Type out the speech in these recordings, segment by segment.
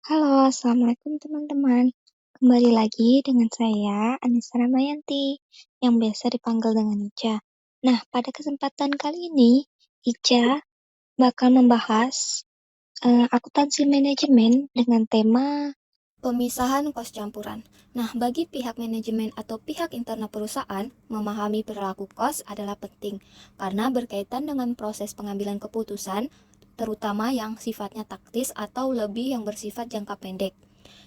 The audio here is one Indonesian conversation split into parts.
Halo, assalamualaikum teman-teman. Kembali lagi dengan saya, Anissa Ramayanti, yang biasa dipanggil dengan Ica. Nah, pada kesempatan kali ini, Ica bakal membahas akuntansi manajemen dengan tema Pemisahan kos campuran. Nah, bagi pihak manajemen atau pihak internal perusahaan, memahami perilaku kos adalah penting karena berkaitan dengan proses pengambilan keputusan, terutama yang sifatnya taktis atau lebih yang bersifat jangka pendek.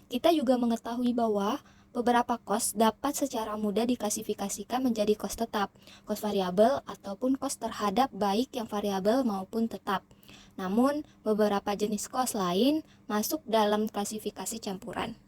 Kita juga mengetahui bahwa beberapa kos dapat secara mudah diklasifikasikan menjadi kos tetap, kos variabel, ataupun kos terhadap baik yang variabel maupun tetap. Namun, beberapa jenis kos lain masuk dalam klasifikasi campuran.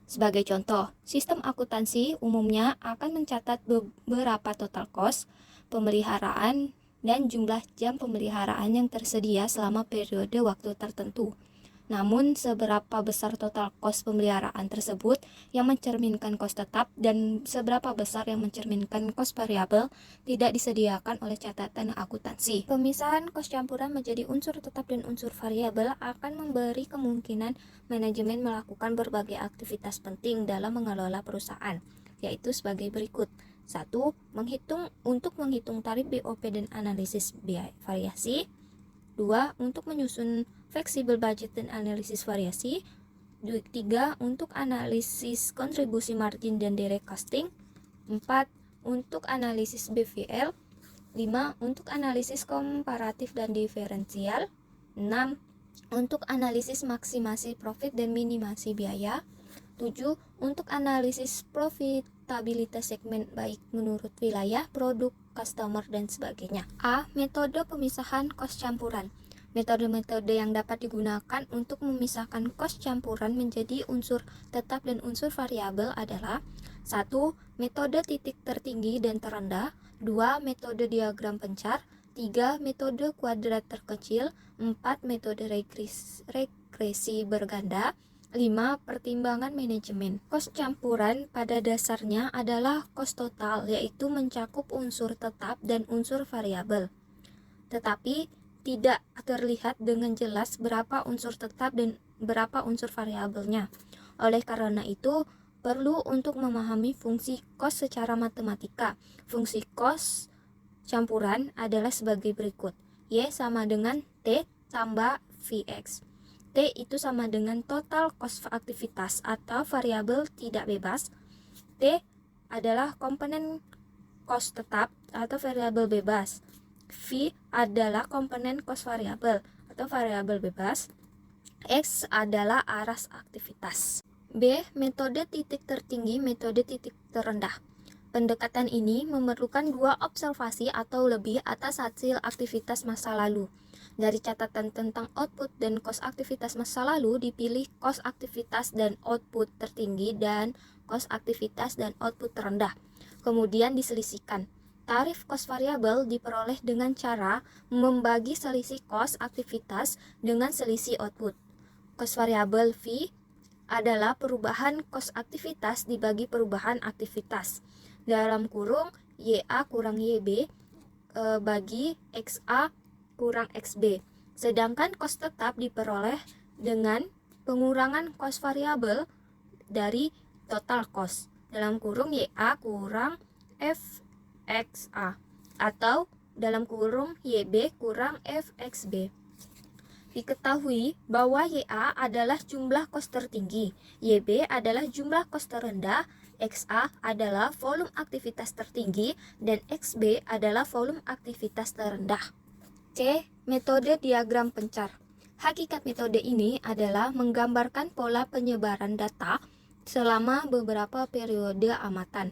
Sebagai contoh, sistem akuntansi umumnya akan mencatat beberapa total cost, pemeliharaan, dan jumlah jam pemeliharaan yang tersedia selama periode waktu tertentu. Namun, seberapa besar total kos pemeliharaan tersebut yang mencerminkan kos tetap dan seberapa besar yang mencerminkan kos variabel tidak disediakan oleh catatan akuntansi. Pemisahan kos campuran menjadi unsur tetap dan unsur variabel akan memberi kemungkinan manajemen melakukan berbagai aktivitas penting dalam mengelola perusahaan, yaitu sebagai berikut. 1. Menghitung tarif BOP dan analisis biaya variasi. 2. Untuk menyusun fleksibel budget dan analisis variasi. 3. Untuk analisis kontribusi margin dan direct costing. 4. Untuk analisis BVL. 5. Untuk analisis komparatif dan diferensial. 6. Untuk analisis maksimasi profit dan minimasi biaya. 7. Untuk analisis profitabilitas segmen baik menurut wilayah, produk, customer, dan sebagainya. A. Metode pemisahan kos campuran. Metode-metode yang dapat digunakan untuk memisahkan kos campuran menjadi unsur tetap dan unsur variabel adalah 1. Metode titik tertinggi dan terendah. 2. Metode diagram pencar. 3. Metode kuadrat terkecil. 4. Metode regresi berganda. 5. Pertimbangan manajemen. Kos campuran pada dasarnya adalah kos total, yaitu mencakup unsur tetap dan unsur variabel. Tetapi tidak terlihat dengan jelas berapa unsur tetap dan berapa unsur variabelnya. Oleh karena itu, perlu untuk memahami fungsi kos secara matematika. Fungsi kos campuran adalah sebagai berikut. Y sama dengan T tambah Vx. T itu sama dengan total cost aktivitas atau variabel tidak bebas. T adalah komponen cost tetap atau variabel bebas. V adalah komponen cost variabel atau variabel bebas. X adalah aras aktivitas. B. Metode titik tertinggi, metode titik terendah. Pendekatan ini memerlukan dua observasi atau lebih atas hasil aktivitas masa lalu. Dari catatan tentang output dan cost aktivitas masa lalu, dipilih cost aktivitas dan output tertinggi dan cost aktivitas dan output terendah. Kemudian diselisihkan. Tarif cost variabel diperoleh dengan cara membagi selisih cost aktivitas dengan selisih output. Cost variabel V adalah perubahan cost aktivitas dibagi perubahan aktivitas. Dalam kurung YA kurang YB bagi XA kurang XB. Sedangkan kos tetap diperoleh dengan pengurangan kos variabel dari total kos. Dalam kurung YA kurang FXA atau dalam kurung YB kurang FXB. Diketahui bahwa YA adalah jumlah kos tertinggi, YB adalah jumlah kos terendah, XA adalah volume aktivitas tertinggi, dan XB adalah volume aktivitas terendah. C. Metode diagram pencar. Hakikat metode ini adalah menggambarkan pola penyebaran data selama beberapa periode amatan.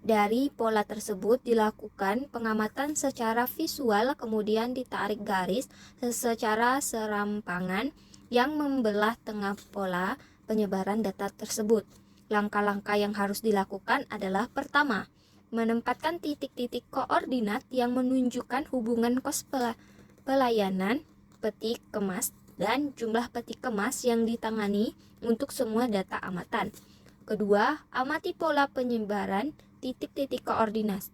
Dari pola tersebut dilakukan pengamatan secara visual, kemudian ditarik garis secara serampangan yang membelah tengah pola penyebaran data tersebut. Langkah-langkah yang harus dilakukan adalah pertama, menempatkan titik-titik koordinat yang menunjukkan hubungan kos pelayanan, peti kemas, dan jumlah peti kemas yang ditangani untuk semua data amatan. Kedua, amati pola penyebaran titik-titik koordinat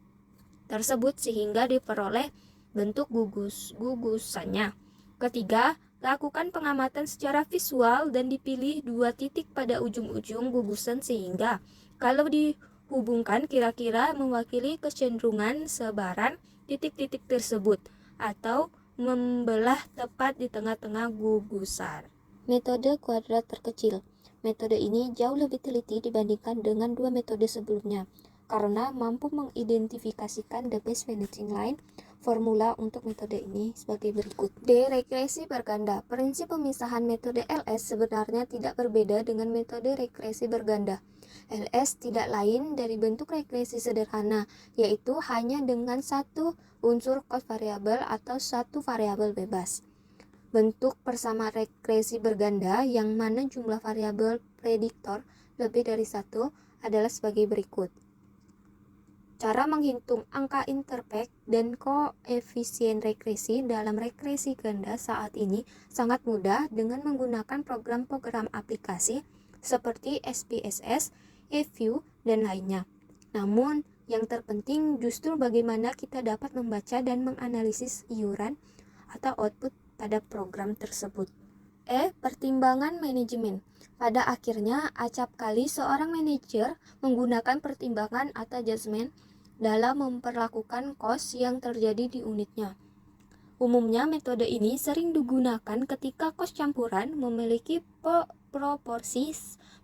tersebut sehingga diperoleh bentuk gugusannya. Ketiga, Lakukan pengamatan secara visual dan dipilih 2 titik pada ujung-ujung gugusan sehingga kalau dihubungkan kira-kira mewakili kecenderungan sebaran titik-titik tersebut atau membelah tepat di tengah-tengah gugusan. Metode kuadrat terkecil. Metode ini jauh lebih teliti dibandingkan dengan 2 metode sebelumnya karena mampu mengidentifikasikan the best vanishing line. Formula untuk metode ini sebagai berikut. D. Regresi berganda. Prinsip pemisahan metode LS sebenarnya tidak berbeda dengan metode regresi berganda. LS tidak lain dari bentuk regresi sederhana, yaitu hanya dengan satu unsur cost variabel atau satu variabel bebas. Bentuk persama regresi berganda yang mana jumlah variabel prediktor lebih dari satu adalah sebagai berikut. Cara menghitung angka interpret dan koefisien regresi dalam regresi ganda saat ini sangat mudah dengan menggunakan program-program aplikasi seperti SPSS, eView, dan lainnya. Namun, yang terpenting justru bagaimana kita dapat membaca dan menganalisis iuran atau output pada program tersebut. Pertimbangan manajemen. Pada akhirnya, acap kali seorang manajer menggunakan pertimbangan atau judgement dalam memperlakukan cost yang terjadi di unitnya. Umumnya metode ini sering digunakan ketika cost campuran memiliki proporsi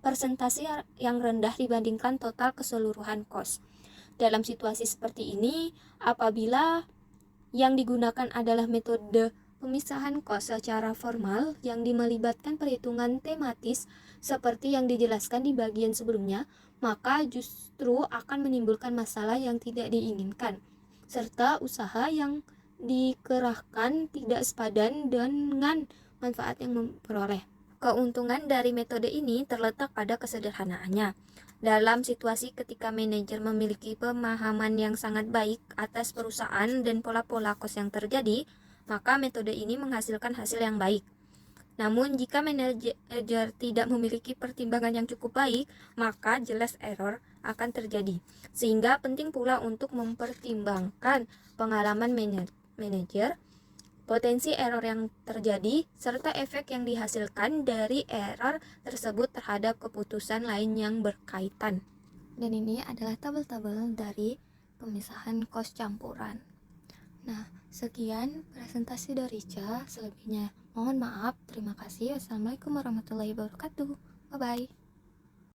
persentase yang rendah dibandingkan total keseluruhan cost. Dalam situasi seperti ini, apabila yang digunakan adalah metode pemisahan cost secara formal yang melibatkan perhitungan tematis seperti yang dijelaskan di bagian sebelumnya, maka justru akan menimbulkan masalah yang tidak diinginkan, serta usaha yang dikerahkan tidak sepadan dengan manfaat yang memperoleh. Keuntungan dari metode ini terletak pada kesederhanaannya. Dalam situasi ketika manajer memiliki pemahaman yang sangat baik atas perusahaan dan pola-pola kos yang terjadi, maka metode ini menghasilkan hasil yang baik. Namun jika manajer tidak memiliki pertimbangan yang cukup baik, maka jelas error akan terjadi. Sehingga penting pula untuk mempertimbangkan pengalaman manajer, potensi error yang terjadi, serta efek yang dihasilkan dari error tersebut terhadap keputusan lain yang berkaitan. Dan ini adalah tabel-tabel dari pemisahan kos campuran. Nah, sekian presentasi dari Ca. Selebihnya mohon maaf. Terima kasih. Wassalamualaikum warahmatullahi wabarakatuh. Bye-bye.